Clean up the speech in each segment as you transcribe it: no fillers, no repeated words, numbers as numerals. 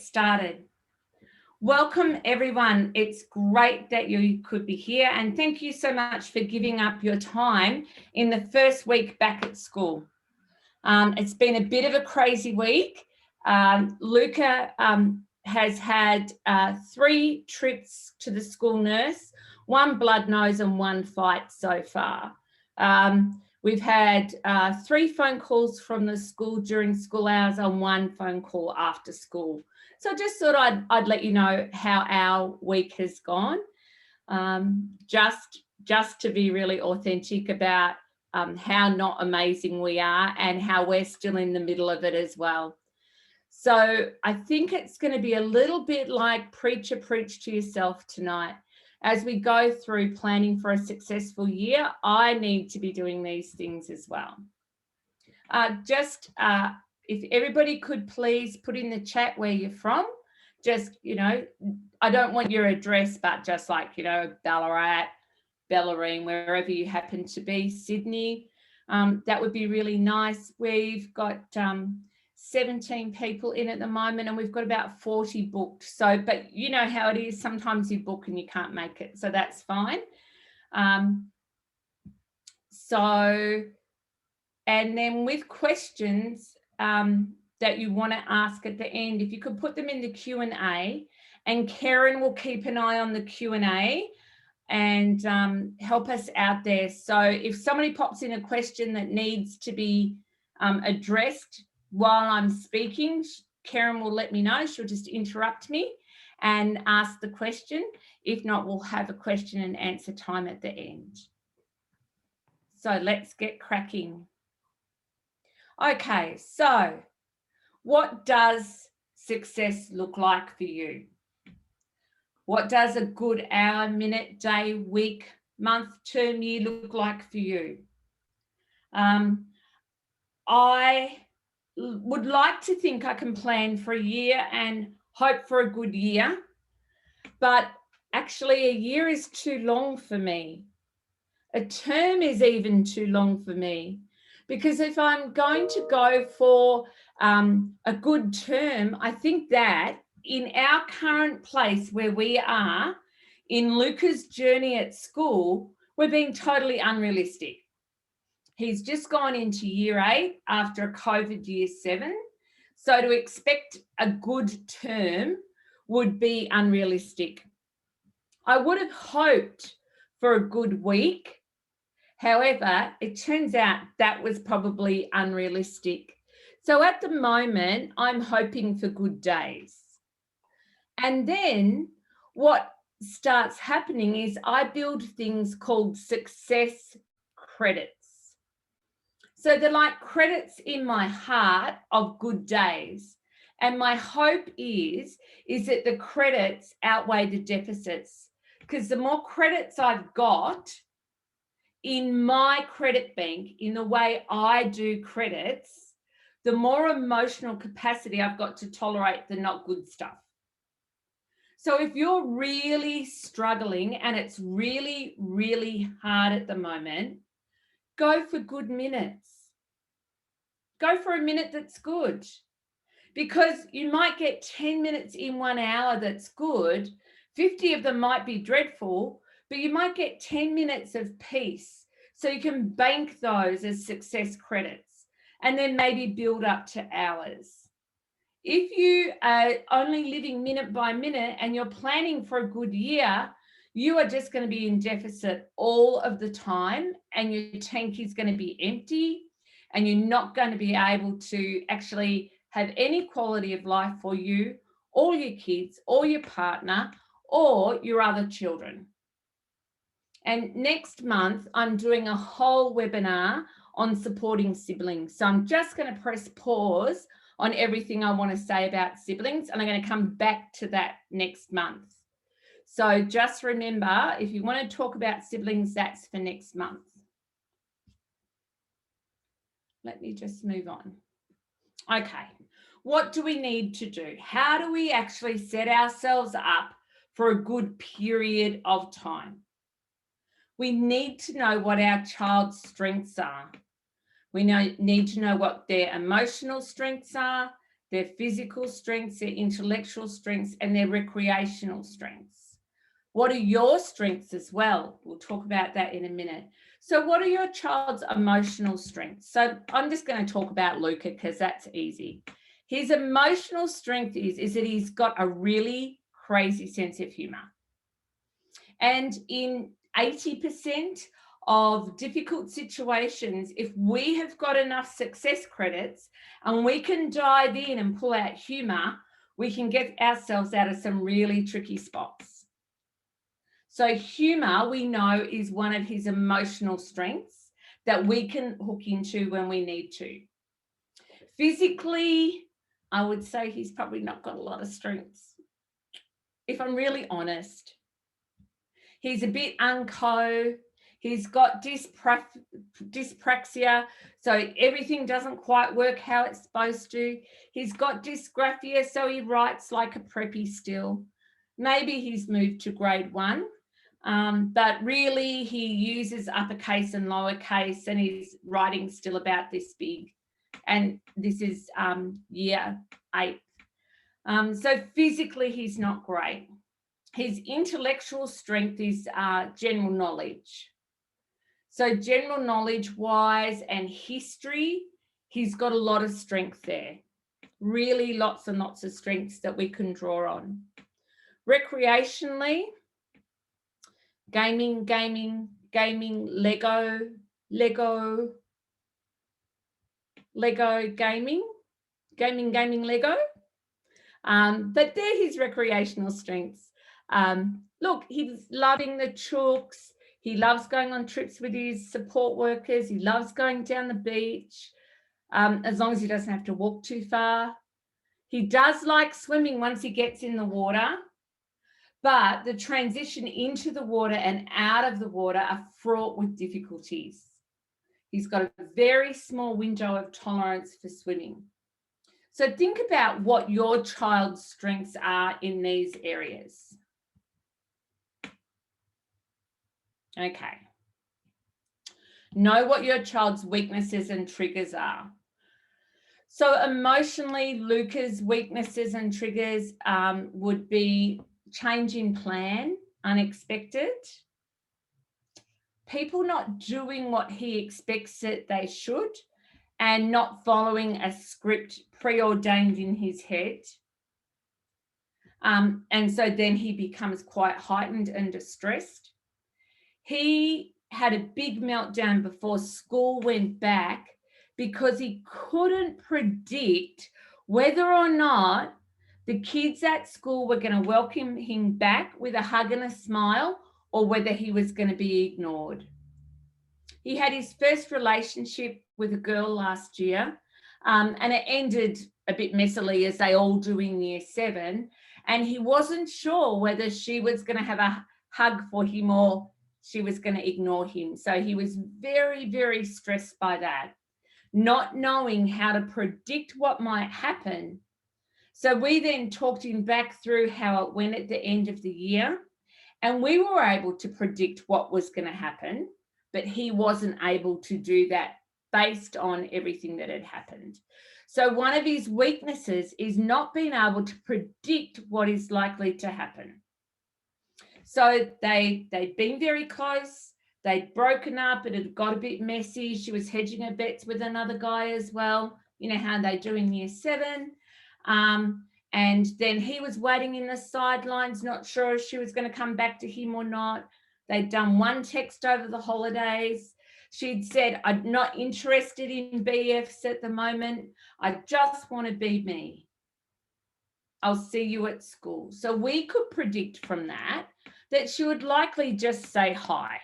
Started. Welcome everyone. It's great that you could be here, and thank you so much for giving up your time in the first week back at school. It's been a bit of a crazy week. Luca has had 3 trips to the school nurse, 1 blood nose and 1 fight so far. We've had 3 phone calls from the school during school hours and 1 phone call after school. So I just thought I'd let you know how our week has gone, just to be really authentic about how not amazing we are and how we're still in the middle of it as well. So I think it's going to be a little bit like preach to yourself tonight. As we go through planning for a successful year, I need to be doing these things as well. If everybody could please put in the chat where you're from, just, I don't want your address, but just like, Ballarat, Bellarine, wherever you happen to be, Sydney, that would be really nice. We've got 17 people in at the moment, and we've got about 40 booked. So, but you know how it is, sometimes you book and you can't make it, so that's fine. And then with questions that you want to ask at the end, if you could put them in the Q&A, and Karen will keep an eye on the Q&A and help us out there. So if somebody pops in a question that needs to be addressed while I'm speaking, Karen will let me know. She'll just interrupt me and ask the question. If not, we'll have a question and answer time at the end. So let's get cracking. Okay, so what does success look like for you? What does a good hour, minute, day, week, month, term, year look like for you? I would like to think I can plan for a year and hope for a good year, but actually a year is too long for me. A term is even too long for me, because if I'm going to go for a good term, I think that in our current place where we are in Luca's journey at school, we're being totally unrealistic. He's just gone into year 8 after a COVID year 7. So to expect a good term would be unrealistic. I would have hoped for a good week. However, it turns out that was probably unrealistic. So at the moment, I'm hoping for good days. And then what starts happening is I build things called success credits. So they're like credits in my heart of good days. And my hope is that the credits outweigh the deficits, because the more credits I've got in my credit bank, in the way I do credits, the more emotional capacity I've got to tolerate the not good stuff. So if you're really struggling and it's really, really hard at the moment, go for good minutes. Go for a minute that's good, because you might get 10 minutes in 1 hour that's good. 50 of them might be dreadful, but you might get 10 minutes of peace. So you can bank those as success credits and then maybe build up to hours. If you are only living minute by minute and you're planning for a good year, you are just going to be in deficit all of the time, and your tank is going to be empty, and you're not going to be able to actually have any quality of life for you, or your kids, or your partner, or your other children. And next month, I'm doing a whole webinar on supporting siblings. So I'm just going to press pause on everything I want to say about siblings, and I'm going to come back to that next month. So just remember, if you want to talk about siblings, that's for next month. Let me just move on. Okay, what do we need to do? How do we actually set ourselves up for a good period of time? We need to know what our child's strengths are. We need to know what their emotional strengths are, their physical strengths, their intellectual strengths, and their recreational strengths. What are your strengths as well? We'll talk about that in a minute. So what are your child's emotional strengths? So I'm just going to talk about Luca because that's easy. His emotional strength is that he's got a really crazy sense of humor. And in 80% of difficult situations, if we have got enough success credits and we can dive in and pull out humor, we can get ourselves out of some really tricky spots. So humor, we know, is one of his emotional strengths that we can hook into when we need to. Physically, I would say he's probably not got a lot of strengths. If I'm really honest, he's a bit unco. He's got dyspraxia, so everything doesn't quite work how it's supposed to. He's got dysgraphia, so he writes like a preppy still. Maybe he's moved to grade 1, but really he uses uppercase and lowercase, and his writing's still about this big. And this is year 8. So physically he's not great. His intellectual strength is general knowledge. So general knowledge wise and history, he's got a lot of strength there. Really lots and lots of strengths that we can draw on. Recreationally, gaming, Lego gaming, Lego. But they're his recreational strengths. Look, he's loving the chooks. He loves going on trips with his support workers. He loves going down the beach, as long as he doesn't have to walk too far. He does like swimming once he gets in the water, but the transition into the water and out of the water are fraught with difficulties. He's got a very small window of tolerance for swimming. So think about what your child's strengths are in these areas. Okay. Know what your child's weaknesses and triggers are. So emotionally, Luca's weaknesses and triggers would be change in plan, unexpected, people not doing what he expects that they should, and not following a script preordained in his head. And so then he becomes quite heightened and distressed. He had a big meltdown before school went back because he couldn't predict whether or not the kids at school were going to welcome him back with a hug and a smile, or whether he was going to be ignored. He had his first relationship with a girl last year, and it ended a bit messily, as they all do in year 7. And he wasn't sure whether she was going to have a hug for him or she was going to ignore him. So he was very, very stressed by that, not knowing how to predict what might happen. So we then talked him back through how it went at the end of the year, and we were able to predict what was going to happen, but he wasn't able to do that based on everything that had happened. So one of his weaknesses is not being able to predict what is likely to happen. So they'd been very close. They'd broken up. It had got a bit messy. She was hedging her bets with another guy as well. You know how they do in year 7. And then he was waiting in the sidelines, not sure if she was going to come back to him or not. They'd done one text over the holidays. She'd said, I'm not interested in BFs at the moment. I just want to be me. I'll see you at school. So we could predict from that she would likely just say hi.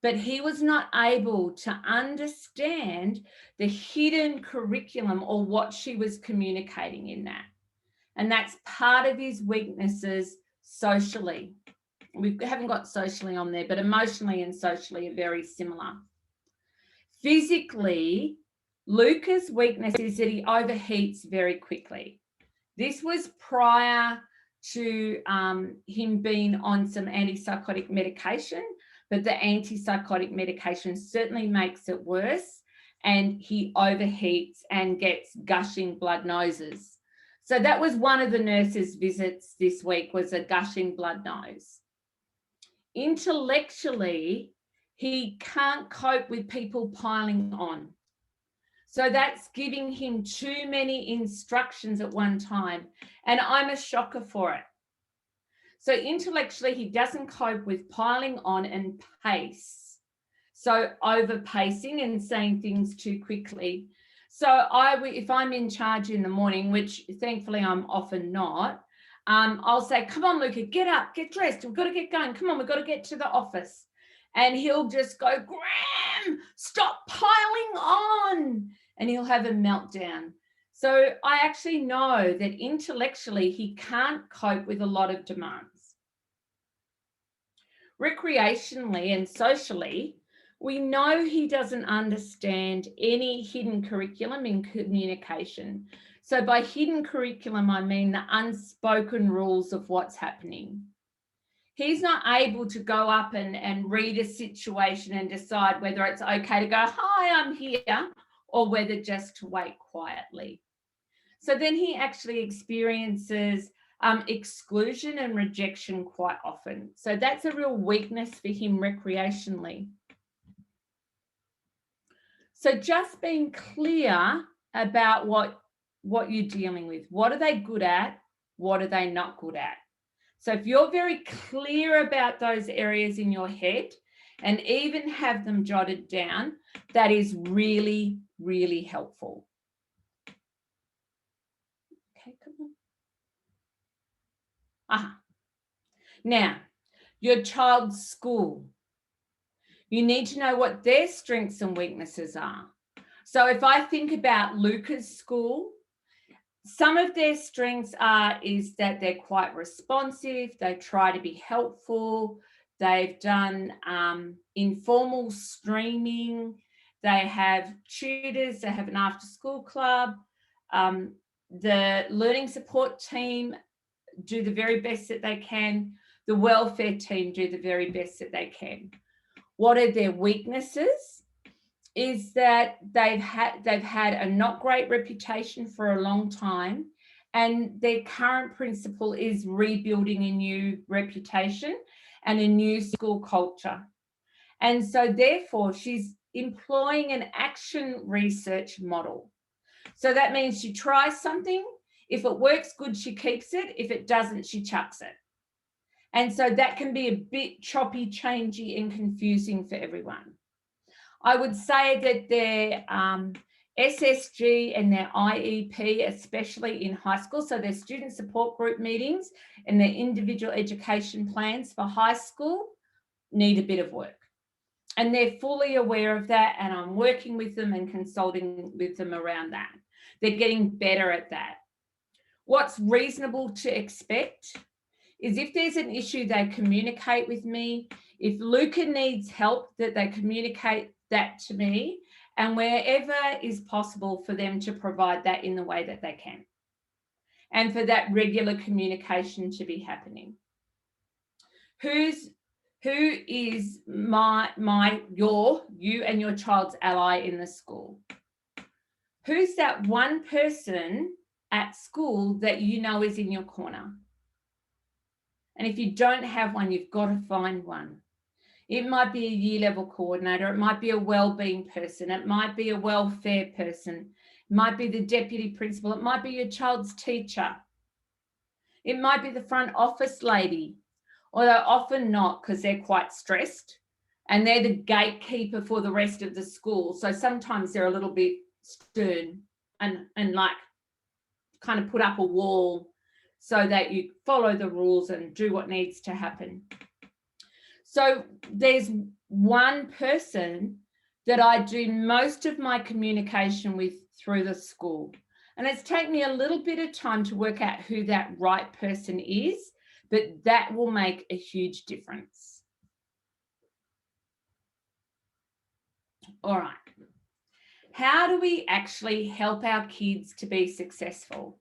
But he was not able to understand the hidden curriculum or what she was communicating in that. And that's part of his weaknesses socially. We haven't got socially on there, but emotionally and socially are very similar. Physically, Luca's weakness is that he overheats very quickly. This was prior to him being on some antipsychotic medication, but the antipsychotic medication certainly makes it worse. and he overheats and gets gushing blood noses. So that was one of the nurses' visits this week, was a gushing blood nose. Intellectually, he can't cope with people piling on. So that's giving him too many instructions at one time. And I'm a shocker for it. So intellectually, he doesn't cope with piling on and pace. So over pacing and saying things too quickly. So if I'm in charge in the morning, which thankfully I'm often not, I'll say, come on, Luca, get up, get dressed. We've got to get going. Come on, we've got to get to the office. And he'll just go, Graham, stop piling on. And he'll have a meltdown. So I actually know that intellectually he can't cope with a lot of demands. Recreationally and socially, we know he doesn't understand any hidden curriculum in communication. So by hidden curriculum, I mean the unspoken rules of what's happening. He's not able to go up and read a situation and decide whether it's okay to go, hi, I'm here, or whether just to wait quietly. So then he actually experiences exclusion and rejection quite often. So that's a real weakness for him recreationally. So just being clear about what you're dealing with. What are they good at? What are they not good at? So if you're very clear about those areas in your head and even have them jotted down, that is really, really helpful. Okay, come on. Now, your child's school. You need to know what their strengths and weaknesses are. So if I think about Luca's school, some of their strengths is that they're quite responsive, they try to be helpful, they've done informal streaming, they have tutors, they have an after-school club, the learning support team do the very best that they can, the welfare team do the very best that they can. What are their weaknesses? Is that they've had a not great reputation for a long time, and their current principal is rebuilding a new reputation and a new school culture. And so therefore she's employing an action research model. So that means she tries something. If it works good, she keeps it. If it doesn't, she chucks it. And so that can be a bit choppy, changey, and confusing for everyone. I would say that their SSG and their IEP, especially in high school, so their student support group meetings and their individual education plans for high school need a bit of work. And they're fully aware of that, and I'm working with them and consulting with them around that. They're getting better at that. What's reasonable to expect is if there's an issue, they communicate with me. If Luca needs help, that they communicate that to me, and wherever is possible for them to provide that in the way that they can, and for that regular communication to be happening. Who is you and your child's ally in the school? Who's that one person at school that you know is in your corner? And if you don't have one, you've got to find one. It might be a year level coordinator. It might be a wellbeing person. It might be a welfare person. It might be the deputy principal. It might be your child's teacher. It might be the front office lady, although often not, because they're quite stressed and they're the gatekeeper for the rest of the school. So sometimes they're a little bit stern and like kind of put up a wall so that you follow the rules and do what needs to happen. So there's one person that I do most of my communication with through the school. And it's taken me a little bit of time to work out who that right person is, but that will make a huge difference. All right. How do we actually help our kids to be successful?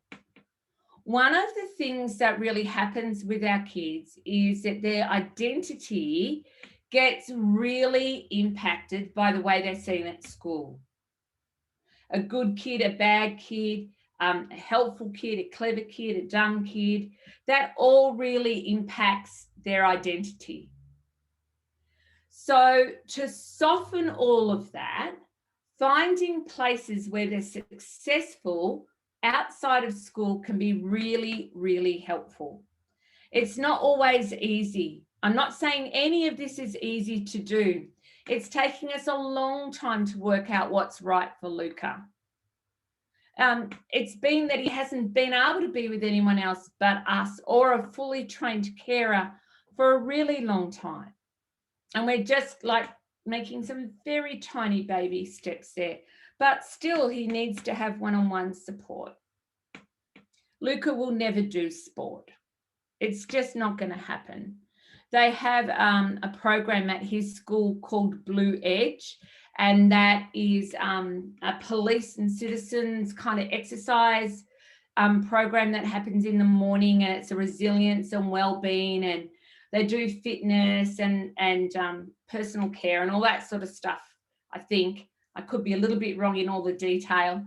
One of the things that really happens with our kids is that their identity gets really impacted by the way they're seen at school. a good kid, a bad kid, a helpful kid, a clever kid, a dumb kid. That all really impacts their identity. So to soften all of that, finding places where they're successful outside of school can be really, really helpful. It's not always easy. I'm not saying any of this is easy to do. It's taking us a long time to work out what's right for Luca. It's been that he hasn't been able to be with anyone else but us or a fully trained carer for a really long time. And we're just like making some very tiny baby steps there. But still, he needs to have one-on-one support. Luca will never do sport. It's just not going to happen. They have a program at his school called Blue Edge, and that is a police and citizens kind of exercise program that happens in the morning, and it's a resilience and well-being, and they do fitness and personal care and all that sort of stuff. I think I could be a little bit wrong in all the detail.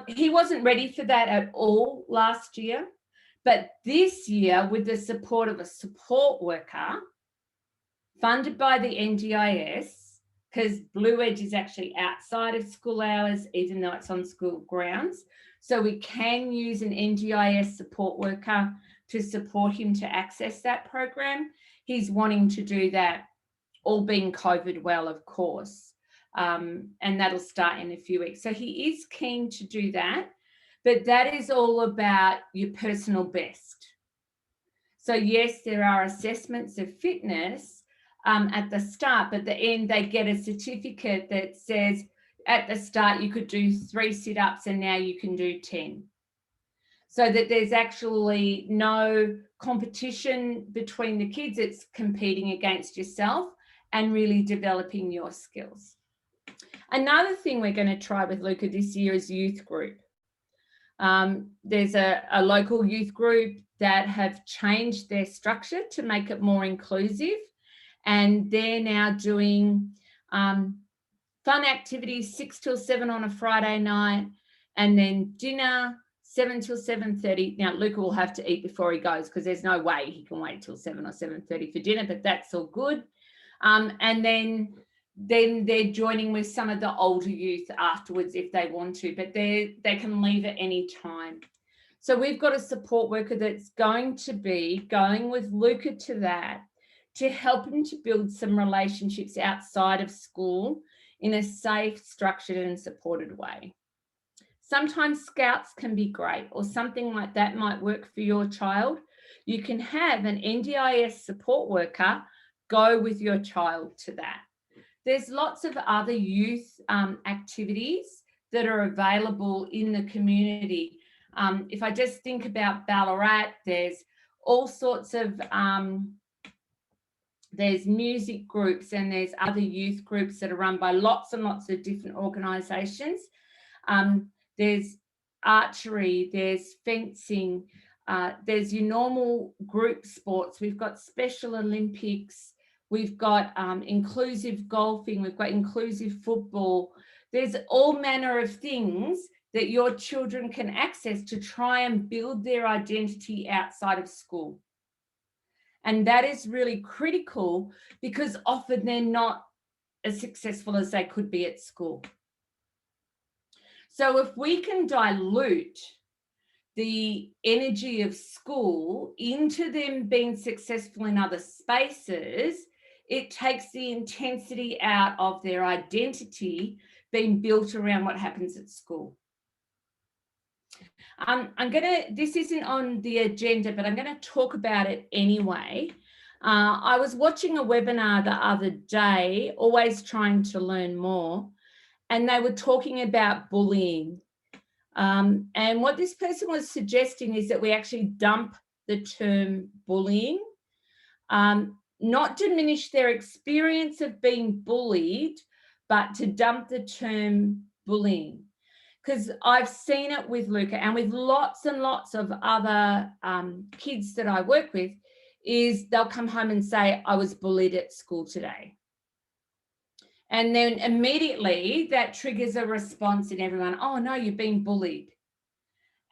He wasn't ready for that at all last year. But this year, with the support of a support worker funded by the NDIS, because Blue Edge is actually outside of school hours, even though it's on school grounds. So we can use an NDIS support worker to support him to access that program. He's wanting to do that, all being COVID well, of course. And that'll start in a few weeks. So he is keen to do that. But that is all about your personal best. So yes, there are assessments of fitness at the start, but at the end they get a certificate that says at the start you could do 3 sit-ups and now you can do 10. So that there's actually no competition between the kids, it's competing against yourself and really developing your skills. Another thing we're going to try with Luca this year is youth group. There's a local youth group that have changed their structure to make it more inclusive, and they're now doing fun activities 6 till 7 on a Friday night, and then dinner 7 till 7:30. Now Luca will have to eat before he goes because there's no way he can wait till 7 or 7:30 for dinner, but that's all good. And then they're joining with some of the older youth afterwards if they want to, but they can leave at any time. So we've got a support worker that's going to be going with Luca to that to help him to build some relationships outside of school in a safe, structured and supported way. Sometimes Scouts can be great, or something like that might work for your child. You can have an NDIS support worker go with your child to that. There's lots of other youth activities that are available in the community. If I just think about Ballarat, there's all sorts of, there's music groups and there's other youth groups that are run by lots and lots of different organisations. There's archery, there's fencing, there's your normal group sports. We've got Special Olympics, we've got inclusive golfing, we've got inclusive football. There's all manner of things that your children can access to try and build their identity outside of school. And that is really critical because often they're not as successful as they could be at school. So if we can dilute the energy of school into them being successful in other spaces, it takes the intensity out of their identity being built around what happens at school. This isn't on the agenda, but I'm going to talk about it anyway. I was watching a webinar the other day, always trying to learn more, and they were talking about bullying. And what this person was suggesting is that we actually dump the term bullying, not diminish their experience of being bullied, but to dump the term bullying. Because I've seen it with Luca and with lots and lots of other kids that I work with, is they'll come home and say, I was bullied at school today. And then immediately that triggers a response in everyone. Oh no, you've been bullied.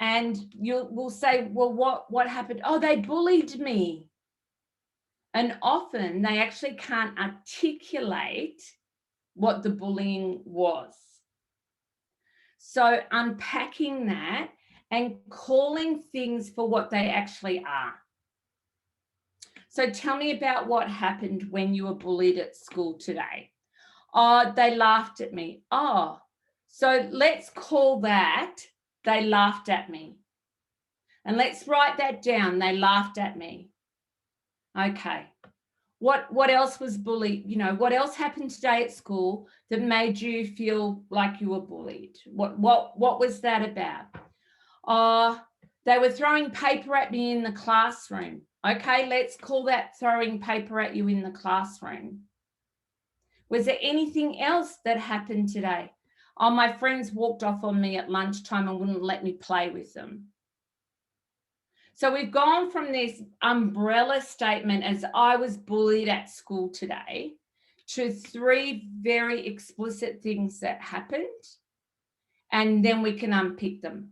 And we'll say, well, what happened? Oh, they bullied me. And often they actually can't articulate what the bullying was. So unpacking that and calling things for what they actually are. So tell me about what happened when you were bullied at school today. Oh, they laughed at me. Oh, so let's call that they laughed at me. And let's write that down. They laughed at me. Okay. What else was bullied? You know, what else happened today at school that made you feel like you were bullied? What was that about? They were throwing paper at me in the classroom. Okay, let's call that throwing paper at you in the classroom. Was there anything else that happened today? Oh, my friends walked off on me at lunchtime and wouldn't let me play with them. So we've gone from this umbrella statement as I was bullied at school today to 3 very explicit things that happened, and then we can unpick them.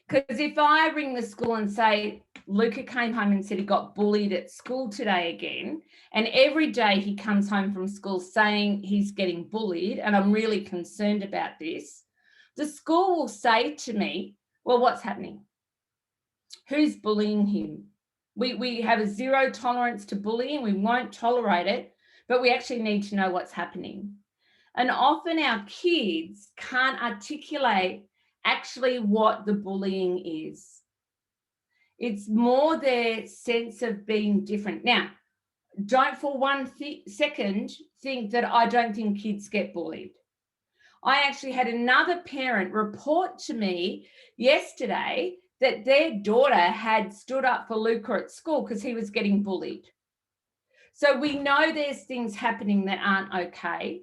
Because if I ring the school and say, Luca came home and said he got bullied at school today again, and every day he comes home from school saying he's getting bullied, and I'm really concerned about this, the school will say to me, well, what's happening? Who's bullying him? We have a 0 tolerance to bullying. We won't tolerate it, but we actually need to know what's happening. And often our kids can't articulate actually what the bullying is. It's more their sense of being different. Now, don't for one second think that I don't think kids get bullied. I actually had another parent report to me yesterday that their daughter had stood up for Luca at school because he was getting bullied. So we know there's things happening that aren't okay,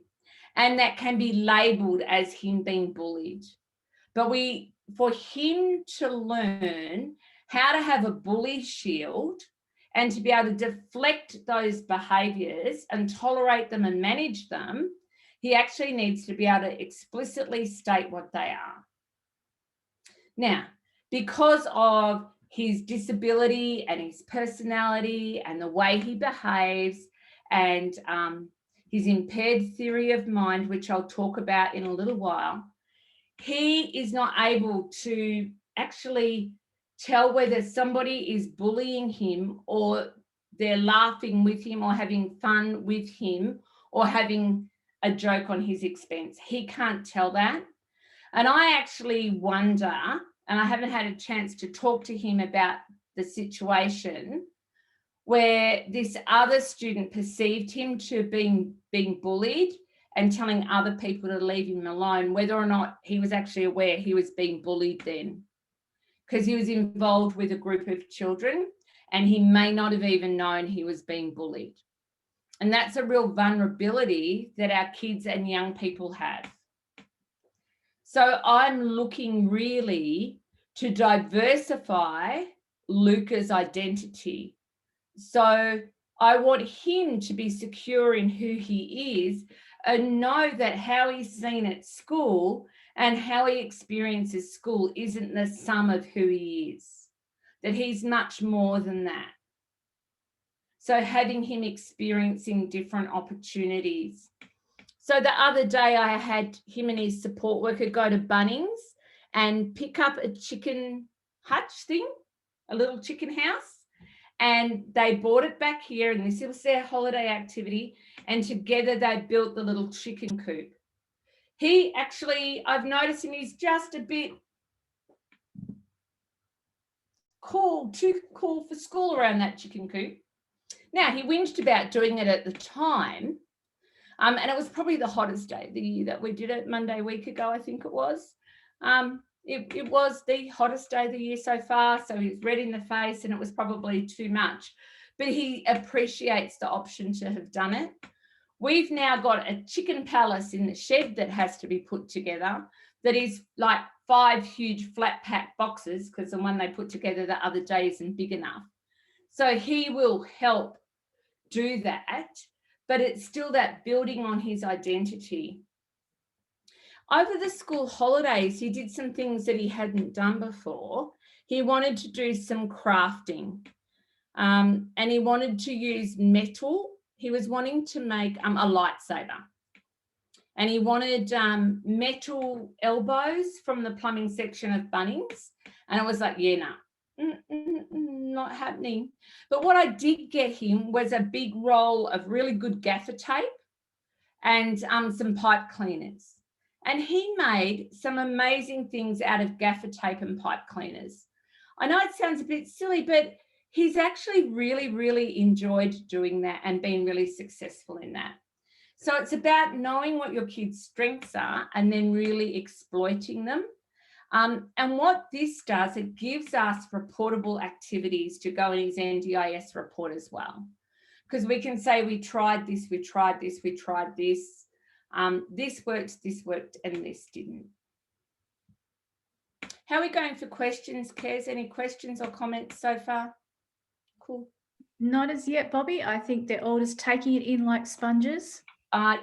and that can be labelled as him being bullied. But for him to learn how to have a bully shield and to be able to deflect those behaviours and tolerate them and manage them, he actually needs to be able to explicitly state what they are. Now, because of his disability and his personality and the way he behaves and his impaired theory of mind, which I'll talk about in a little while, he is not able to actually tell whether somebody is bullying him or they're laughing with him or having fun with him or having a joke on his expense. He can't tell that. And I actually wonder, and I haven't had a chance to talk to him about the situation where this other student perceived him to being bullied and telling other people to leave him alone, whether or not he was actually aware he was being bullied then, because he was involved with a group of children and he may not have even known he was being bullied. And that's a real vulnerability that our kids and young people have. So I'm looking really to diversify Luca's identity. So I want him to be secure in who he is and know that how he's seen at school and how he experiences school isn't the sum of who he is, that he's much more than that. So having him experiencing different opportunities. So the other day I had him and his support worker go to Bunnings and pick up a chicken hutch thing, a little chicken house. And they brought it back here, and this was their holiday activity, and together they built the little chicken coop. He actually, I've noticed him, he's just a bit too cool for school around that chicken coop. Now, he whinged about doing it at the time, and it was probably the hottest day of the year that we did it, Monday week ago, I think it was. It was the hottest day of the year so far, so he was red in the face and it was probably too much. But he appreciates the option to have done it. We've now got a chicken palace in the shed that has to be put together that is like 5 huge flat pack boxes, because the one they put together the other day isn't big enough. So he will help do that. but it's still that building on his identity. Over the school holidays, he did some things that he hadn't done before. He wanted to do some crafting, and he wanted to use metal. He was wanting to make a lightsaber, and he wanted metal elbows from the plumbing section of Bunnings. And it was like, yeah, no, not happening. But what I did get him was a big roll of really good gaffer tape and some pipe cleaners. And he made some amazing things out of gaffer tape and pipe cleaners. I know it sounds a bit silly, but he's actually really, really enjoyed doing that and been really successful in that. So it's about knowing what your kids' strengths are and then really exploiting them. And what this does, it gives us reportable activities to go in his NDIS report as well. Because we can say we tried this, we tried this, we tried this. This worked, and this didn't. How are we going for questions, Kez? Any questions or comments so far? Cool. Not as yet, Bobbi. I think they're all just taking it in like sponges.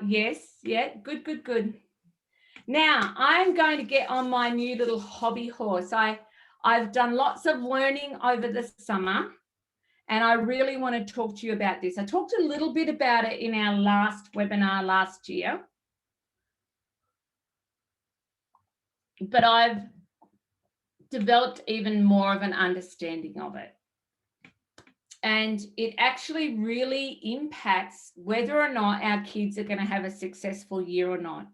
Yes, yeah, good. Now, I'm going to get on my new little hobby horse. I've done lots of learning over the summer, and I really want to talk to you about this. I talked a little bit about it in our last webinar last year, but I've developed even more of an understanding of it. And it actually really impacts whether or not our kids are going to have a successful year or not.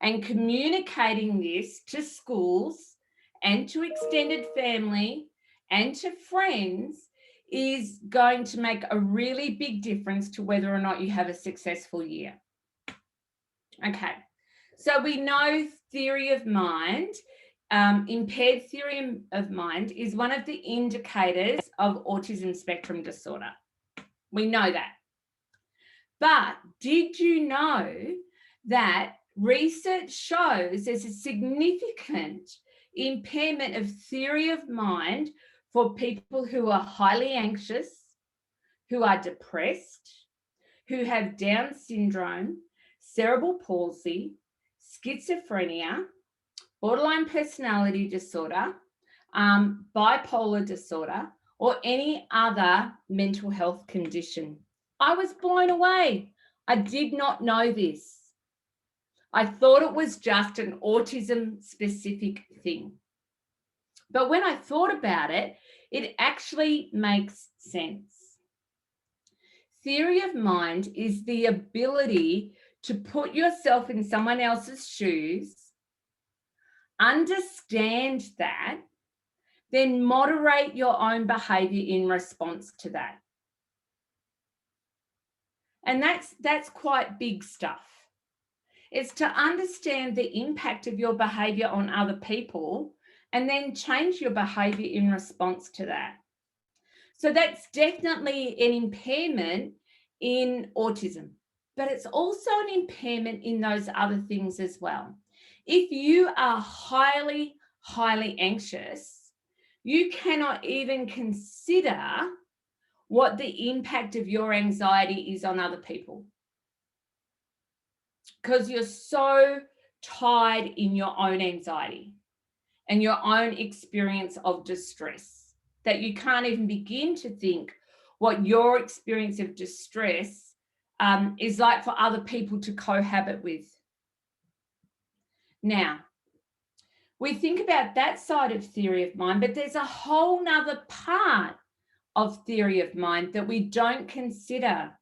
And communicating this to schools and to extended family and to friends is going to make a really big difference to whether or not you have a successful year. Okay, so we know theory of mind, impaired theory of mind is one of the indicators of autism spectrum disorder. We know that. But did you know that research shows there's a significant impairment of theory of mind for people who are highly anxious, who are depressed, who have Down syndrome, cerebral palsy, schizophrenia, borderline personality disorder, bipolar disorder, or any other mental health condition. I was blown away. I did not know this. I thought it was just an autism specific thing. But when I thought about it, it actually makes sense. Theory of mind is the ability to put yourself in someone else's shoes, understand that, then moderate your own behavior in response to that. And that's quite big stuff. It's to understand the impact of your behavior on other people and then change your behavior in response to that. So that's definitely an impairment in autism, but it's also an impairment in those other things as well. If you are highly, highly anxious, you cannot even consider what the impact of your anxiety is on other people, because you're so tied in your own anxiety and your own experience of distress that you can't even begin to think what your experience of distress is like for other people to cohabit with. Now, we think about that side of theory of mind, but there's a whole nother part of theory of mind that we don't consider.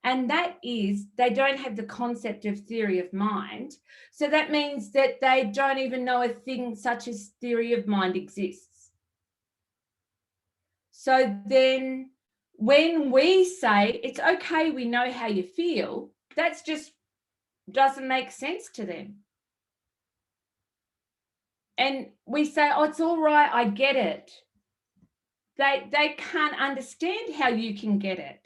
And that is they don't have the concept of theory of mind. So that means that they don't even know a thing such as theory of mind exists. So then when we say it's okay, we know how you feel, that's just doesn't make sense to them. And we say, oh, it's all right, I get it. They can't understand how you can get it.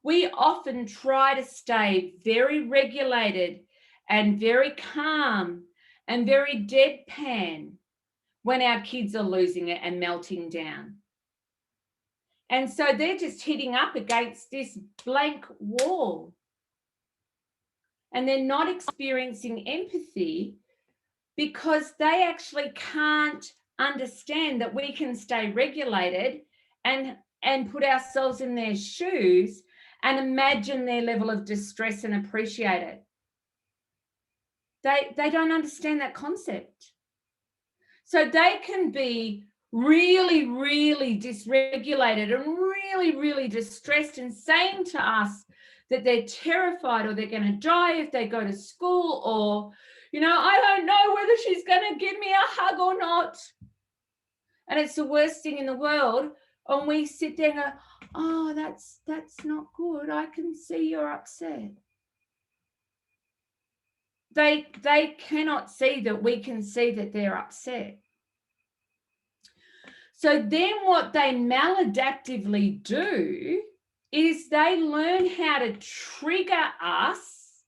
We often try to stay very regulated and very calm and very deadpan when our kids are losing it and melting down. And so they're just hitting up against this blank wall. And they're not experiencing empathy because they actually can't understand that we can stay regulated and put ourselves in their shoes and imagine their level of distress and appreciate it. They don't understand that concept. So they can be really, really dysregulated and really, really distressed and saying to us that they're terrified or they're going to die if they go to school, or, you know, I don't know whether she's going to give me a hug or not. And it's the worst thing in the world. And we sit there and go, oh, that's not good. I can see you're upset. They cannot see that we can see that they're upset. So then what they maladaptively do is they learn how to trigger us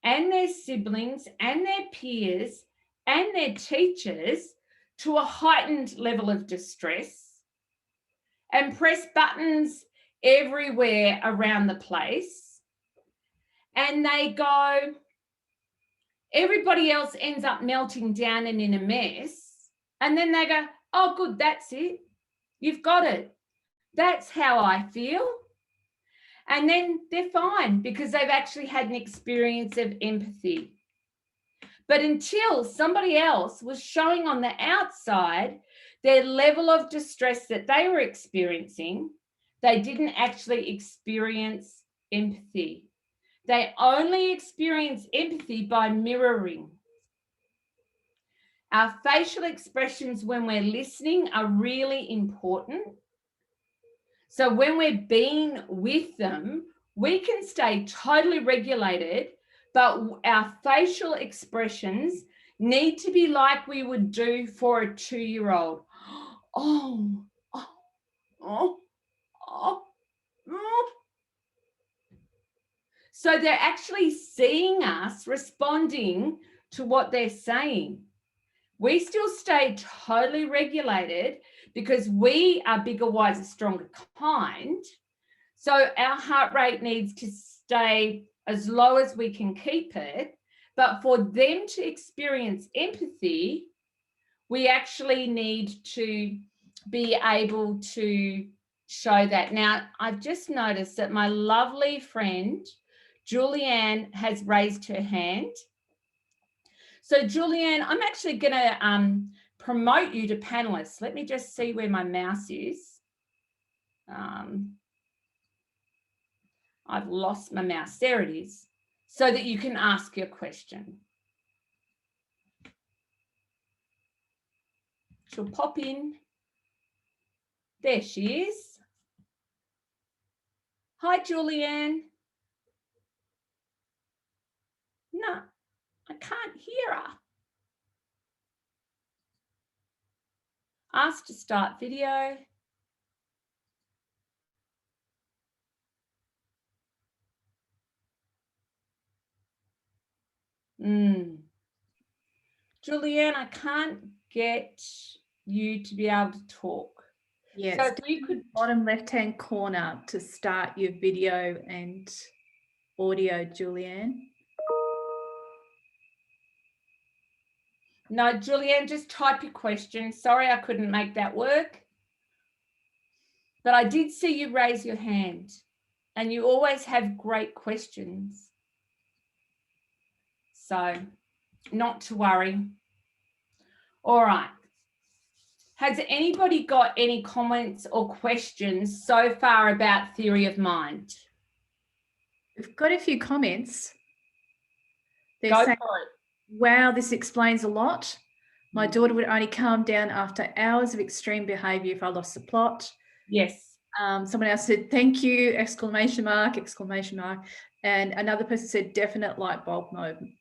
and their siblings and their peers and their teachers to a heightened level of distress and press buttons everywhere around the place. And they go, everybody else ends up melting down and in a mess. And then they go, oh, good, that's it. You've got it. That's how I feel. And then they're fine because they've actually had an experience of empathy. But until somebody else was showing on the outside their level of distress that they were experiencing, they didn't actually experience empathy. They only experience empathy by mirroring. Our facial expressions when we're listening are really important. So when we're being with them, we can stay totally regulated, but our facial expressions need to be like we would do for a 2-year-old. Oh, oh, oh, oh, oh. So they're actually seeing us responding to what they're saying. We still stay totally regulated because we are bigger, wiser, stronger, kind. So our heart rate needs to stay as low as we can keep it. But for them to experience empathy, we actually need to be able to show that. Now, I've just noticed that my lovely friend, Julianne, has raised her hand. So Julianne, I'm actually going to promote you to panelists. Let me just see where my mouse is. I've lost my mouse. There it is. So that you can ask your question. She'll pop in. There she is. Hi, Julianne. No, I can't hear her. Ask to start video. Julianne, I can't get you to be able to talk. Yes, so if you could, bottom left-hand corner to start your video and audio, Julianne. No, Julianne, just type your question. Sorry, I couldn't make that work. But I did see you raise your hand, and you always have great questions. So not to worry. All right. Has anybody got any comments or questions so far about theory of mind? We've got a few comments. They're Go saying, for it. wow, this explains a lot. My daughter would only calm down after hours of extreme behaviour if I lost the plot. Yes. Someone else said, thank you, exclamation mark, exclamation mark. And another person said, definite light bulb moment.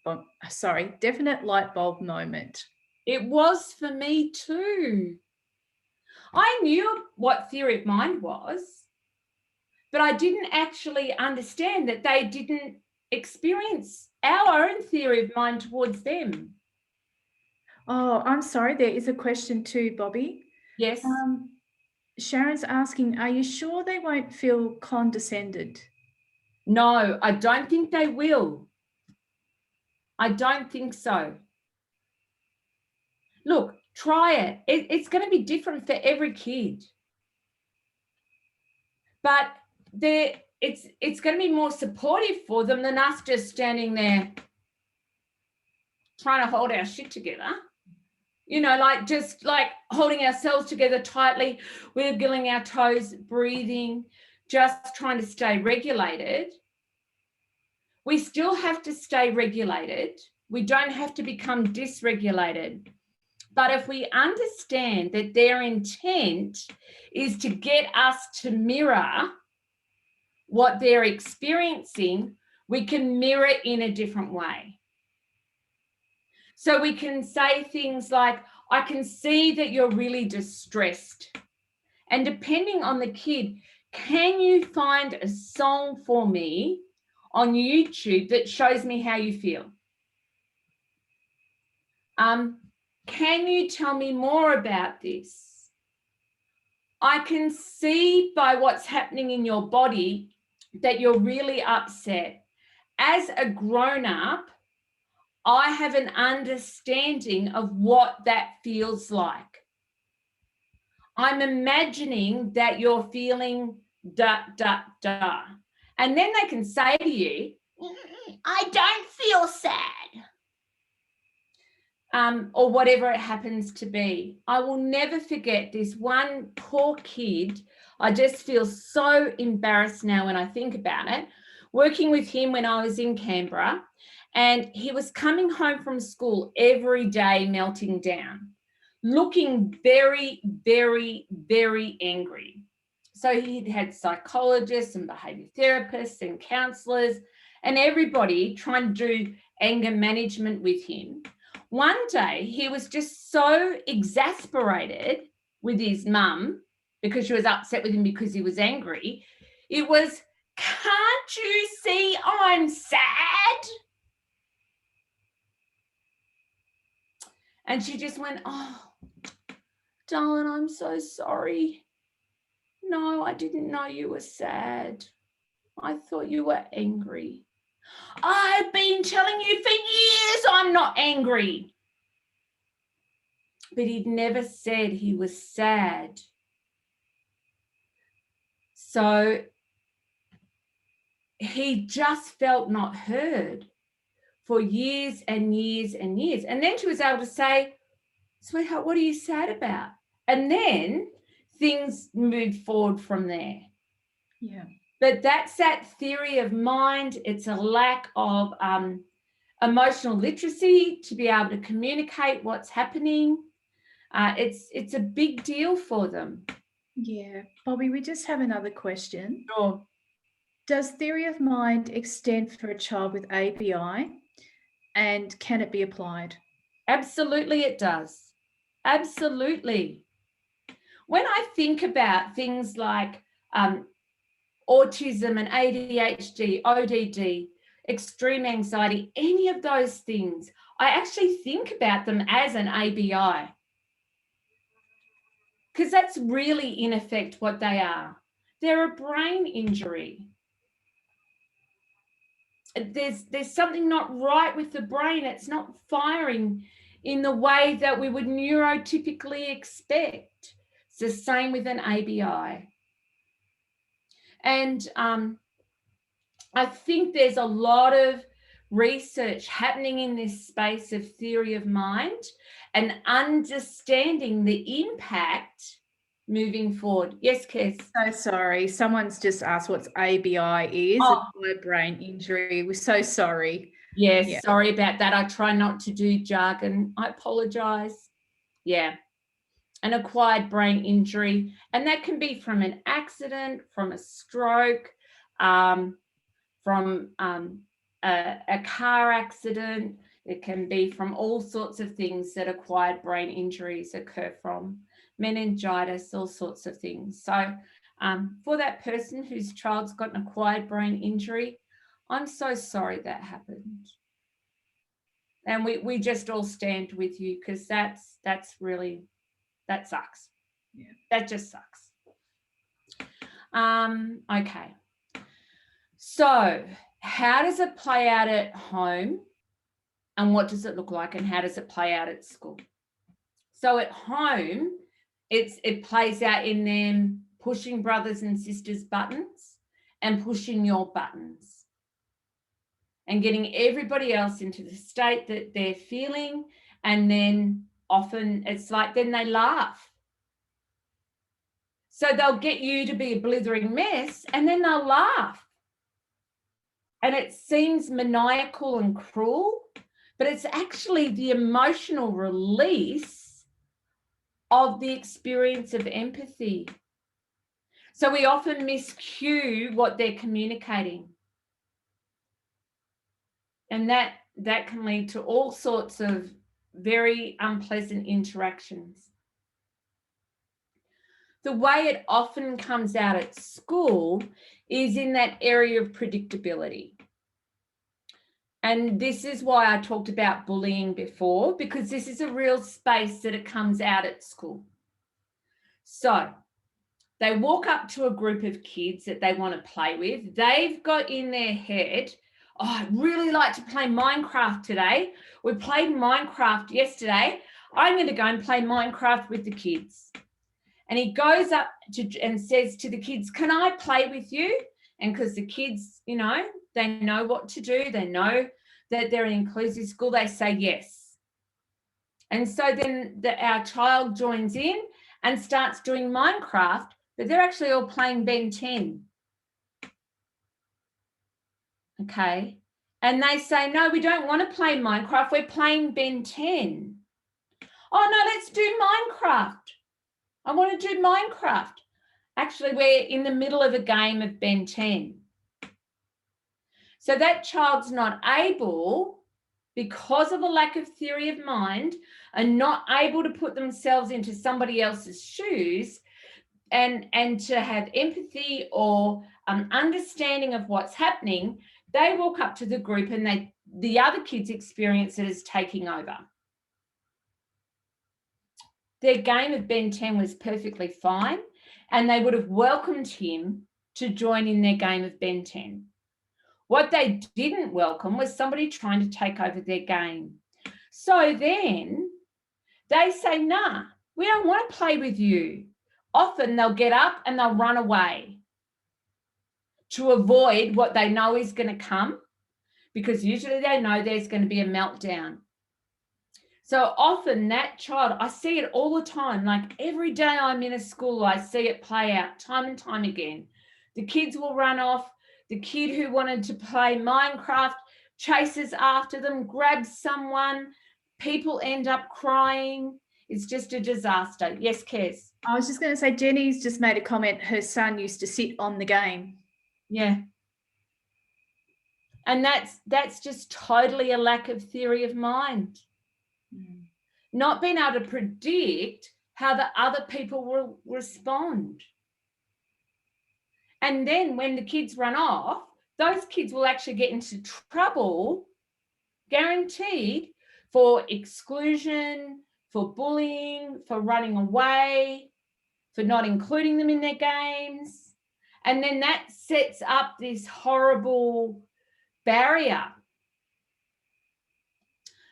Definite light bulb moment. It was for me too. I knew what theory of mind was, but I didn't actually understand that they didn't experience our own theory of mind towards them. Oh, I'm sorry. There is a question too, Bobbi. Yes. Sharon's asking, are you sure they won't feel condescended? No, I don't think they will. I don't think so. Look, try it. It's going to be different for every kid. But it's going to be more supportive for them than us just standing there trying to hold our shit together. You know, like just like holding ourselves together tightly, wiggling our toes, breathing, just trying to stay regulated. We still have to stay regulated. We don't have to become dysregulated. But if we understand that their intent is to get us to mirror what they're experiencing, we can mirror in a different way. So we can say things like, I can see that you're really distressed. And depending on the kid, can you find a song for me on YouTube that shows me how you feel? Can you tell me more about this? I can see by what's happening in your body that you're really upset. As a grown-up, I have an understanding of what that feels like. I'm imagining that you're feeling da, da, da. And then they can say to you, I don't feel sad. Or whatever it happens to be. I will never forget this one poor kid. I just feel so embarrassed now when I think about it. Working with him when I was in Canberra, and he was coming home from school every day melting down, looking very, very, very angry. So he'd had psychologists and behaviour therapists and counsellors and everybody trying to do anger management with him. One day he was just so exasperated with his mum because she was upset with him because he was angry. It was, can't you see I'm sad? And she just went, oh, darling, I'm so sorry. No, I didn't know you were sad. I thought you were angry. I've been telling you for years I'm not angry. But he'd never said he was sad. So he just felt not heard for years and years and years. And then she was able to say, sweetheart, what are you sad about? And then things moved forward from there. Yeah. But that's that theory of mind. It's a lack of emotional literacy to be able to communicate what's happening. It's a big deal for them. Yeah. Bobbi, we just have another question. Sure. Does theory of mind extend for a child with ABI, and can it be applied? Absolutely it does. Absolutely. When I think about things like autism and ADHD, ODD, extreme anxiety, any of those things, I actually think about them as an ABI. Because that's really, in effect, what they are. They're a brain injury. There's something not right with the brain. It's not firing in the way that we would neurotypically expect. It's the same with an ABI. And I think there's a lot of research happening in this space of theory of mind and understanding the impact moving forward. Yes, Kes? So sorry. Someone's just asked what's ABI is, acquired brain injury. We're so sorry. Yes, Yeah. sorry about that. I try not to do jargon. I apologise. Yeah. An acquired brain injury. And that can be from an accident, from a stroke, from a car accident. It can be from all sorts of things that acquired brain injuries occur from. Meningitis, all sorts of things. So for that person whose child's got an acquired brain injury, I'm so sorry that happened. And we just all stand with you, because that's really, that sucks. Yeah. That just sucks. Okay. So how does it play out at home? And what does it look like? And how does it play out at school? So at home, it plays out in them pushing brothers and sisters' buttons and pushing your buttons and getting everybody else into the state that they're feeling. And then often it's like, then they laugh. So they'll get you to be a blithering mess and then they'll laugh. And it seems maniacal and cruel, but it's actually the emotional release of the experience of empathy. So we often miscue what they're communicating. And that can lead to all sorts of very unpleasant interactions. The way it often comes out at school is in that area of predictability. And this is why I talked about bullying before, because this is a real space that it comes out at school. So they walk up to a group of kids that they want to play with. They've got in their head, oh, I'd really like to play Minecraft today. We played Minecraft yesterday. I'm going to go and play Minecraft with the kids. And he goes up and says to the kids, can I play with you? And because the kids, you know, they know what to do. They know that they're an inclusive school. They say yes. And so then our child joins in and starts doing Minecraft, but they're actually all playing Ben 10. Okay. And they say, no, we don't want to play Minecraft. We're playing Ben 10. Oh, no, let's do Minecraft. I want to do Minecraft. Actually, we're in the middle of a game of Ben 10. So that child's not able, because of a lack of theory of mind, and not able to put themselves into somebody else's shoes and to have empathy or understanding of what's happening. They walk up to the group and the other kids experience it as taking over. Their game of Ben 10 was perfectly fine, and they would have welcomed him to join in their game of Ben 10. What they didn't welcome was somebody trying to take over their game. So then they say, nah, we don't want to play with you. Often they'll get up and they'll run away to avoid what they know is going to come, because usually they know there's going to be a meltdown. So often that child, I see it all the time, like every day I'm in a school, I see it play out time and time again. The kids will run off. The kid who wanted to play Minecraft chases after them, grabs someone. People end up crying. It's just a disaster. Yes, Kez? I was just going to say, Jenny's just made a comment. Her son used to sit on the game. Yeah. And that's just totally a lack of theory of mind. Not being able to predict how the other people will respond. And then when the kids run off, those kids will actually get into trouble, guaranteed, for exclusion, for bullying, for running away, for not including them in their games. And then that sets up this horrible barrier.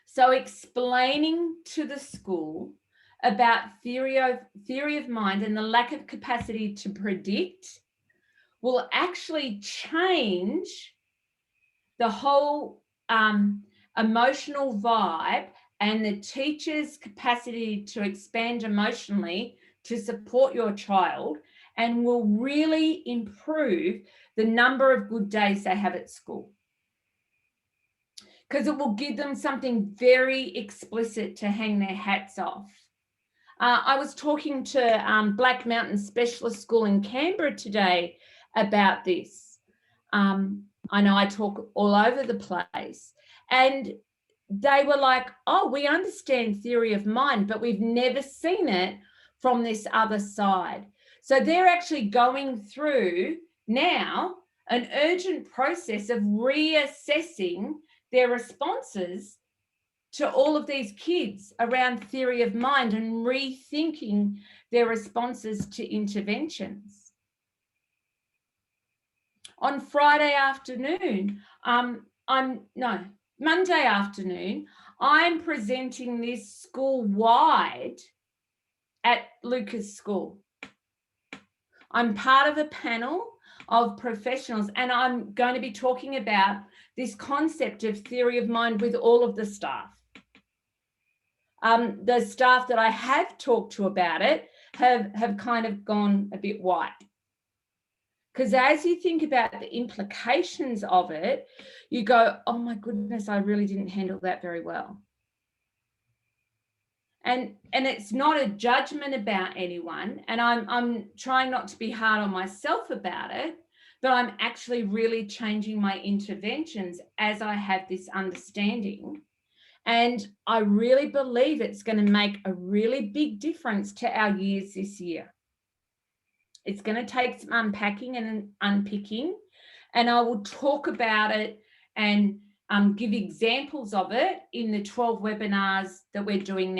So explaining to the school about theory of mind and the lack of capacity to predict will actually change the whole emotional vibe and the teacher's capacity to expand emotionally to support your child, and will really improve the number of good days they have at school. Because it will give them something very explicit to hang their hats off. I was talking to Black Mountain Specialist School in Canberra today about this. I know I talk all over the place, and they were like, oh, we understand theory of mind, but we've never seen it from this other side. So they're actually going through now an urgent process of reassessing their responses to all of these kids around theory of mind and rethinking their responses to interventions. On Friday afternoon, Monday afternoon, I'm presenting this school-wide at Lucas School. I'm part of a panel of professionals, and I'm going to be talking about this concept of theory of mind with all of the staff. The staff that I have talked to about it have kind of gone a bit white. Because as you think about the implications of it, you go, oh my goodness, I really didn't handle that very well. And it's not a judgment about anyone. And I'm trying not to be hard on myself about it, but I'm actually really changing my interventions as I have this understanding. And I really believe it's going to make a really big difference to our years this year. It's going to take some unpacking and unpicking, and I will talk about it and give examples of it in the 12 webinars that we're doing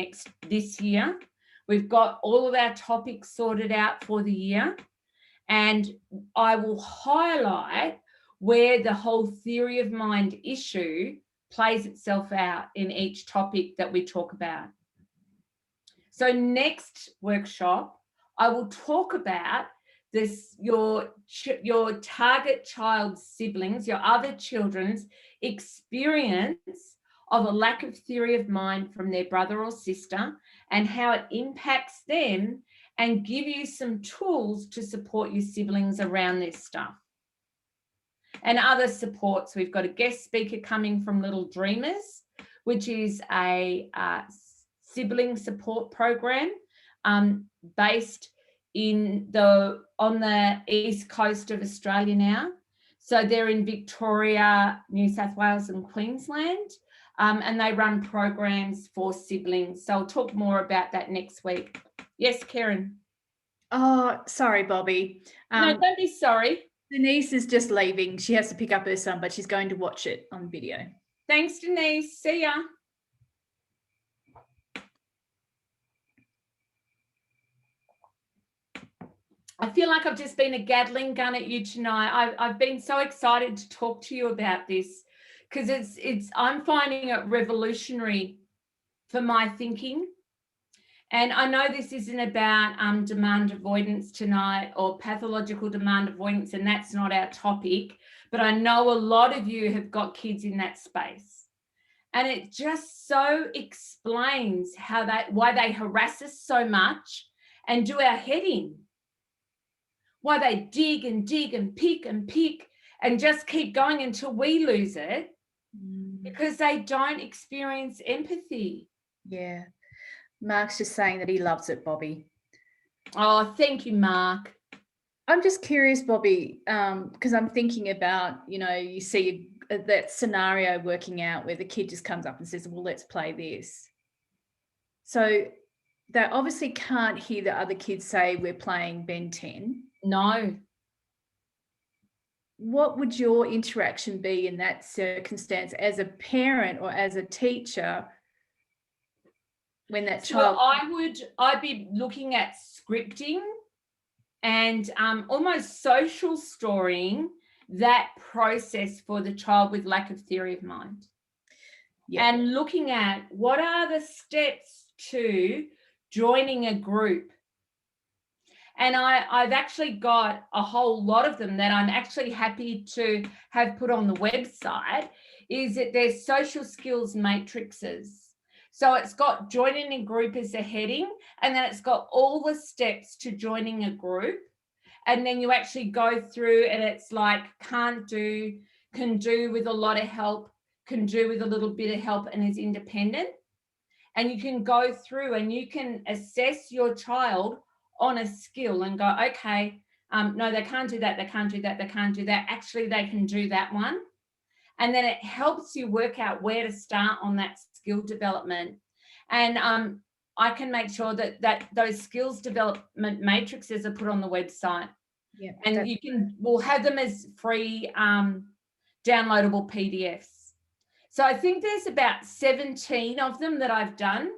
this year. We've got all of our topics sorted out for the year, and I will highlight where the whole theory of mind issue plays itself out in each topic that we talk about. So next workshop, I will talk about this, your target child's siblings, your other children's experience of a lack of theory of mind from their brother or sister and how it impacts them, and give you some tools to support your siblings around this stuff. And other supports, we've got a guest speaker coming from Little Dreamers, which is a sibling support program based on the east coast of Australia now. So they're in Victoria, New South Wales and Queensland, and they run programs for siblings. So I'll talk more about that next week. Yes, Karen? Oh, sorry, Bobbi. No, don't be sorry. Denise is just leaving. She has to pick up her son, but she's going to watch it on video. Thanks, Denise. See ya. I feel like I've just been a Gatling gun at you tonight. I've been so excited to talk to you about this because I'm finding it revolutionary for my thinking. And I know this isn't about demand avoidance tonight or pathological demand avoidance, and that's not our topic, but I know a lot of you have got kids in that space. And it just so explains why they harass us so much and do our head in. Why they dig and dig and pick and just keep going until we lose it, because they don't experience empathy. Yeah. Mark's just saying that he loves it, Bobbi. Oh, thank you, Mark. I'm just curious, Bobbi, because I'm thinking about, you see that scenario working out where the kid just comes up and says, well, let's play this. So they obviously can't hear the other kids say we're playing Ben 10. No. What would your interaction be in that circumstance as a parent or as a teacher when that child? I'd be looking at scripting and almost social storying that process for the child with lack of theory of mind. Yeah. And looking at what are the steps to joining a group. And I've actually got a whole lot of them that I'm actually happy to have put on the website, is that there's social skills matrices. So it's got joining a group as a heading, and then it's got all the steps to joining a group. And then you actually go through and it's like can't do, can do with a lot of help, can do with a little bit of help, and is independent. And you can go through and you can assess your child on a skill and go, okay, no, they can't do that, they can't do that, they can't do that. Actually, they can do that one. And then it helps you work out where to start on that skill development. And I can make sure that those skills development matrices are put on the website. Yeah, and we'll have them as free downloadable PDFs. So I think there's about 17 of them that I've done,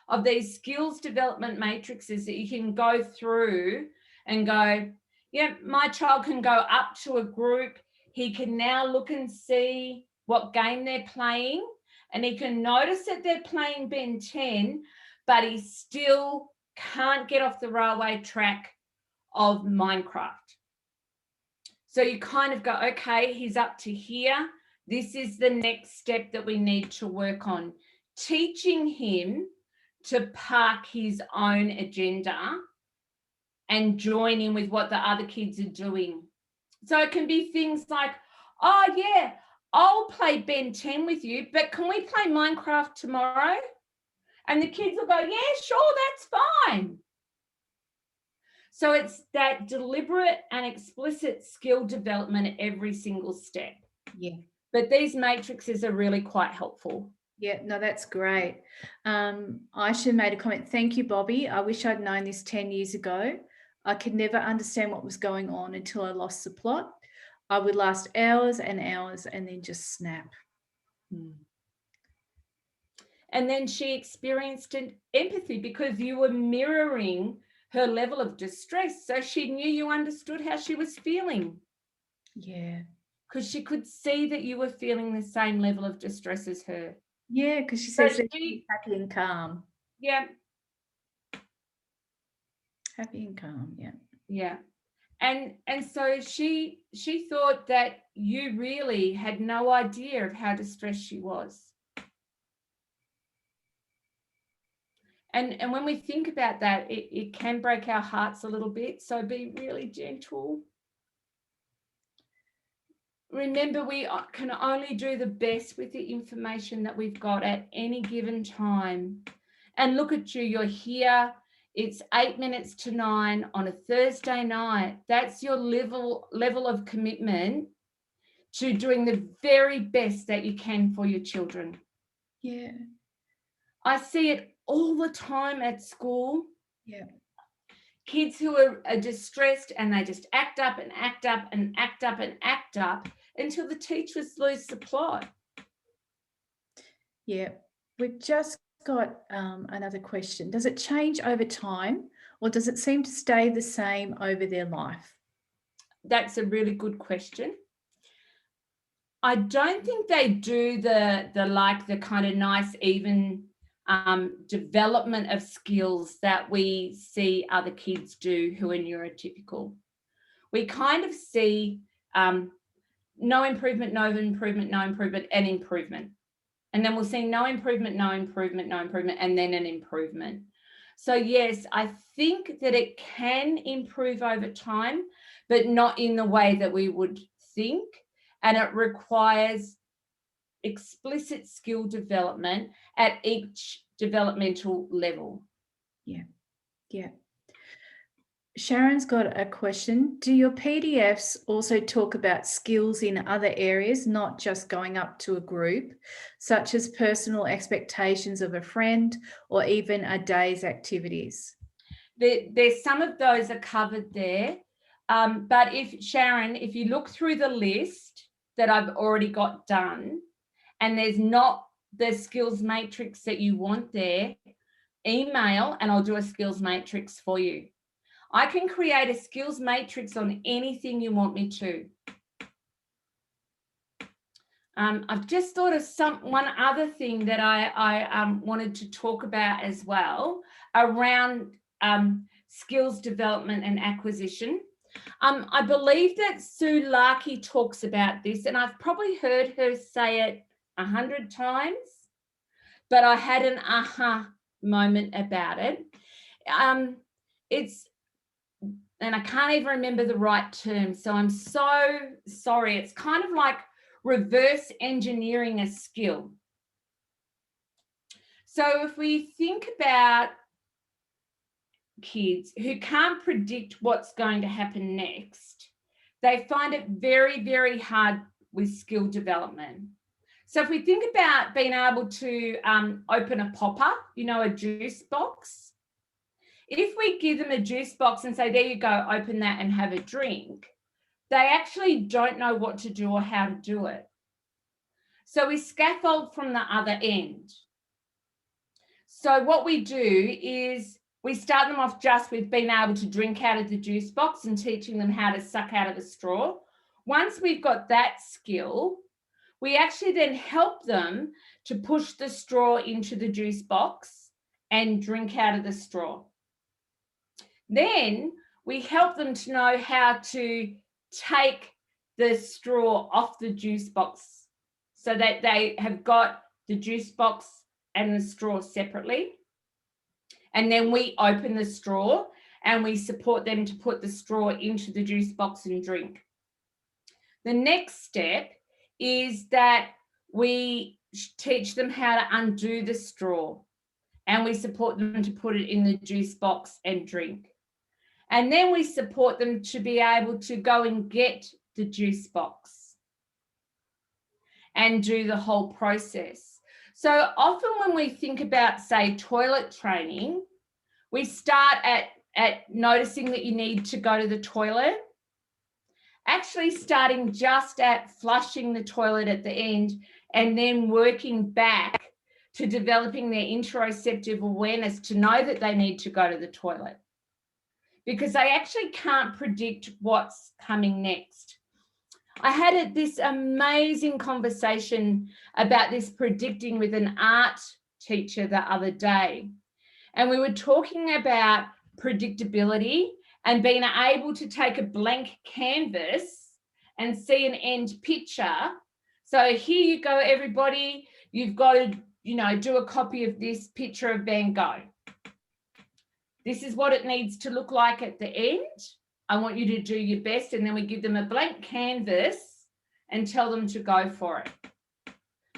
of these skills development matrices that you can go through and go, yeah, my child can go up to a group. He can now look and see what game they're playing, and he can notice that they're playing Ben 10, but he still can't get off the railway track of Minecraft. So you kind of go, okay, he's up to here. This is the next step that we need to work on. Teaching him to park his own agenda and join in with what the other kids are doing. So it can be things like, oh yeah, I'll play Ben 10 with you, but can we play Minecraft tomorrow? And the kids will go, yeah, sure, that's fine. So it's that deliberate and explicit skill development at every single step. Yeah. But these matrices are really quite helpful. Yeah, no, that's great. Aisha made a comment. Thank you, Bobbi. I wish I'd known this 10 years ago. I could never understand what was going on until I lost the plot. I would last hours and hours and then just snap. And then she experienced an empathy because you were mirroring her level of distress. So she knew you understood how she was feeling. Yeah. Because she could see that you were feeling the same level of distress as her. Yeah, because she says that she's happy and calm. Yeah. Happy and calm, yeah. Yeah. And so she thought that you really had no idea of how distressed she was. And when we think about that, it can break our hearts a little bit. So be really gentle. Remember, we can only do the best with the information that we've got at any given time. And look at you, you're here. It's 8 minutes to 9 on a Thursday night. That's your level of commitment to doing the very best that you can for your children. Yeah. I see it all the time at school. Yeah. Kids who are distressed and they just act up and act up and act up and act up until the teachers lose the plot. Yeah. We've just got another question. Does it change over time or does it seem to stay the same over their life? That's a really good question. I don't think they do the kind of nice, even development of skills that we see other kids do who are neurotypical. We kind of see no improvement, no improvement, no improvement, and improvement. And then we'll see no improvement, no improvement, no improvement, and then an improvement. So yes, I think that it can improve over time, but not in the way that we would think. And it requires explicit skill development at each developmental level. Yeah. Yeah. Sharon's got a question. Do your PDFs also talk about skills in other areas, not just going up to a group, such as personal expectations of a friend or even a day's activities? There's some of those are covered there. But if you look through the list that I've already got done, and there's not the skills matrix that you want there, email and I'll do a skills matrix for you. I can create a skills matrix on anything you want me to. I've just thought of one other thing that I wanted to talk about as well around skills development and acquisition. I believe that Sue Larkey talks about this, and I've probably heard her say it 100 times, but I had an aha moment about it. And I can't even remember the right term, so I'm so sorry. It's kind of like reverse engineering a skill. So if we think about kids who can't predict what's going to happen next, they find it very, very hard with skill development. So if we think about being able to open a popper, a juice box, if we give them a juice box and say, there you go, open that and have a drink, they actually don't know what to do or how to do it. So we scaffold from the other end. So what we do is we start them off just with being able to drink out of the juice box and teaching them how to suck out of a straw. Once we've got that skill, we actually then help them to push the straw into the juice box and drink out of the straw. Then we help them to know how to take the straw off the juice box so that they have got the juice box and the straw separately. And then we open the straw and we support them to put the straw into the juice box and drink. The next step is that we teach them how to undo the straw, and we support them to put it in the juice box and drink. And then we support them to be able to go and get the juice box and do the whole process. So often when we think about, say, toilet training, we start at noticing that you need to go to the toilet, actually starting just at flushing the toilet at the end and then working back to developing their interoceptive awareness to know that they need to go to the toilet, because they actually can't predict what's coming next. I had this amazing conversation about this predicting with an art teacher the other day. And we were talking about predictability and being able to take a blank canvas and see an end picture. So here you go, everybody. You've got to, do a copy of this picture of Van Gogh. This is what it needs to look like at the end. I want you to do your best. And then we give them a blank canvas and tell them to go for it.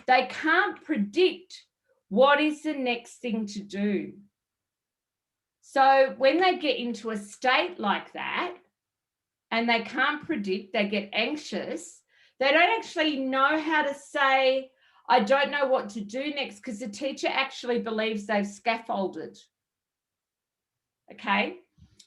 They can't predict what is the next thing to do. So when they get into a state like that and they can't predict, they get anxious, they don't actually know how to say, I don't know what to do next, because the teacher actually believes they've scaffolded. Okay?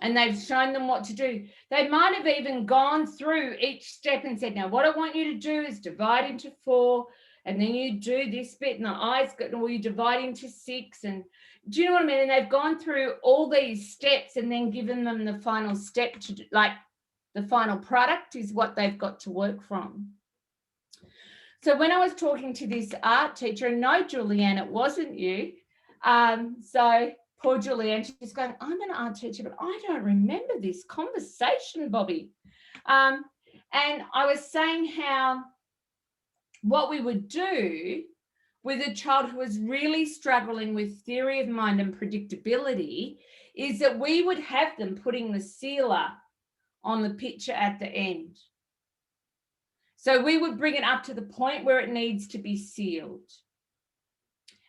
And they've shown them what to do. They might have even gone through each step and said, now what I want you to do is divide into 4, and then you do this bit, and the eyes go, or you divide into 6, and do you know what I mean? And they've gone through all these steps and then given them the final step to do, like the final product is what they've got to work from. So when I was talking to this art teacher, and no, Julianne, it wasn't you. So poor Julianne, she's going, I'm an art teacher, but I don't remember this conversation, Bobbi. And I was saying how what we would do with a child who was really struggling with theory of mind and predictability is that we would have them putting the sealer on the picture at the end. So we would bring it up to the point where it needs to be sealed.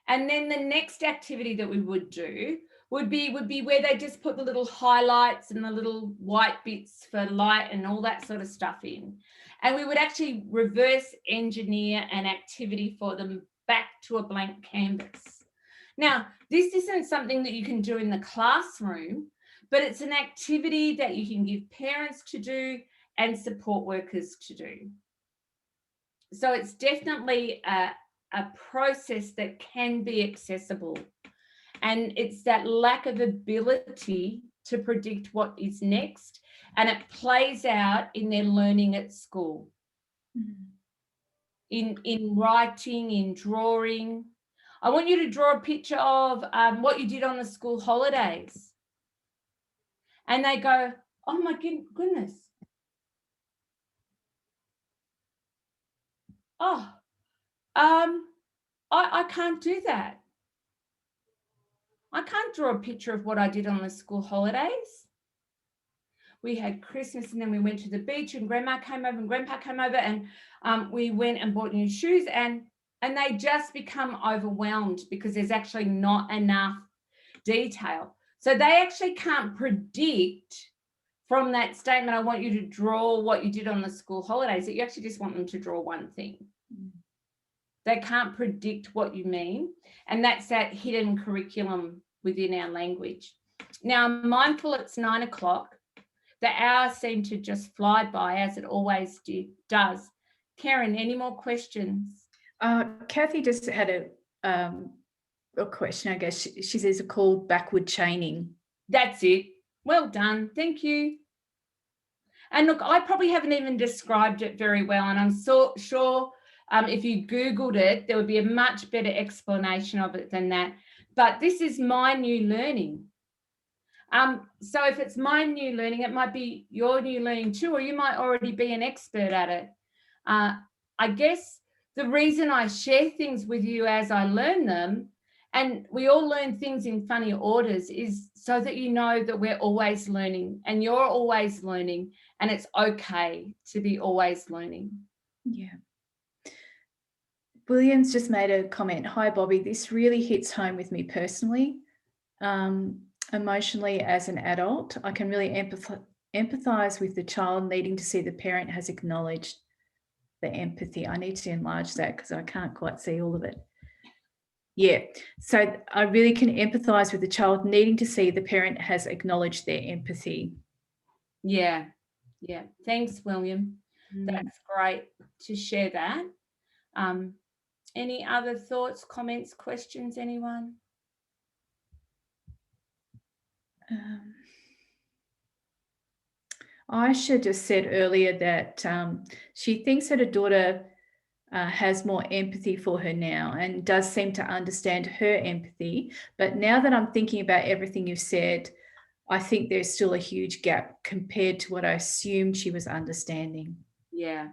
And then the next activity that we would do would be where they just put the little highlights and the little white bits for light and all that sort of stuff in. And we would actually reverse engineer an activity for them back to a blank canvas. Now, this isn't something that you can do in the classroom, but it's an activity that you can give parents to do and support workers to do. So it's definitely a process that can be accessible. And it's that lack of ability to predict what is next. And it plays out in their learning at school. Mm-hmm. In writing, in drawing. I want you to draw a picture of what you did on the school holidays. And they go, oh my goodness. Oh, I can't do that. I can't draw a picture of what I did on the school holidays. We had Christmas and then we went to the beach and Grandma came over and Grandpa came over and we went and bought new shoes and they just become overwhelmed because there's actually not enough detail. So they actually can't predict from that statement, I want you to draw what you did on the school holidays, that you actually just want them to draw one thing. They can't predict what you mean. And that's that hidden curriculum within our language. Now, I'm mindful it's 9 o'clock. The hours seem to just fly by as it always does. Karen, any more questions? Kathy just had a question, I guess. She says it's called backward chaining. That's it. Well done. Thank you. And look, I probably haven't even described it very well, and I'm so sure if you Googled it, there would be a much better explanation of it than that. But this is my new learning. So if it's my new learning, it might be your new learning too, or you might already be an expert at it. I guess the reason I share things with you as I learn them, and we all learn things in funny orders, is so that you know that we're always learning and you're always learning, and it's okay to be always learning. Yeah. William's just made a comment. Hi, Bobbi. This really hits home with me personally. Emotionally, as an adult, I can really empathize with the child needing to see the parent has acknowledged the empathy. I need to enlarge that because I can't quite see all of it. Yeah, so I really can empathize with the child needing to see the parent has acknowledged their empathy. Yeah. Thanks, William. That's great to share that. Any other thoughts, comments, questions, anyone? Aisha just said earlier that she thinks that her daughter has more empathy for her now and does seem to understand her empathy. But now that I'm thinking about everything you've said, I think there's still a huge gap compared to what I assumed she was understanding. Yeah.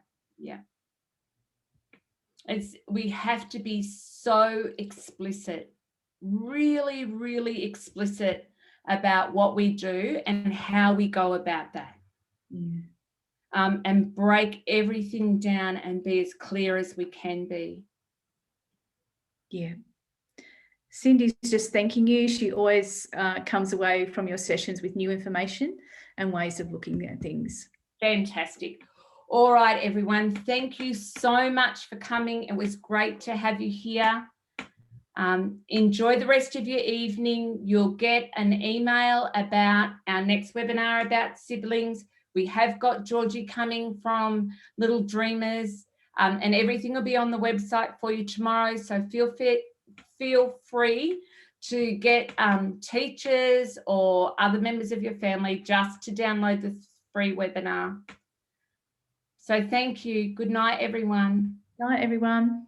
We have to be so explicit, really, really explicit about what we do and how we go about that. And break everything down and be as clear as we can be. Yeah. Cindy's just thanking you. She always comes away from your sessions with new information and ways of looking at things. Fantastic. All right, everyone. Thank you so much for coming. It was great to have you here. Enjoy the rest of your evening. You'll get an email about our next webinar about siblings. We have got Georgie coming from Little Dreamers, and everything will be on the website for you tomorrow. So feel free to get teachers or other members of your family just to download the free webinar. So thank you. Good night, everyone. Good night, everyone.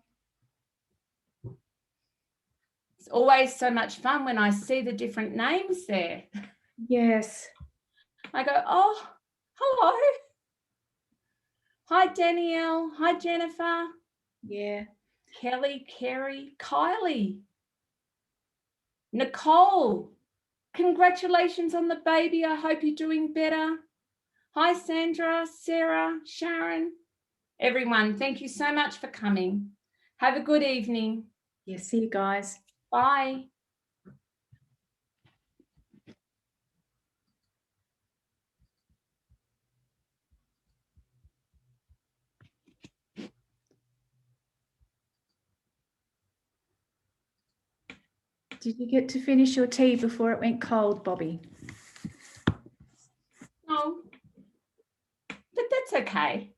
It's always so much fun when I see the different names there. Yes. I go, oh, hello. Hi, Danielle. Hi, Jennifer. Yeah. Kelly, Kerry, Kylie. Nicole. Congratulations on the baby. I hope you're doing better. Hi, Sandra, Sarah, Sharon. Everyone, thank you so much for coming. Have a good evening. Yeah, see you guys. Bye. Did you get to finish your tea before it went cold, Bobbi? No, but that's okay.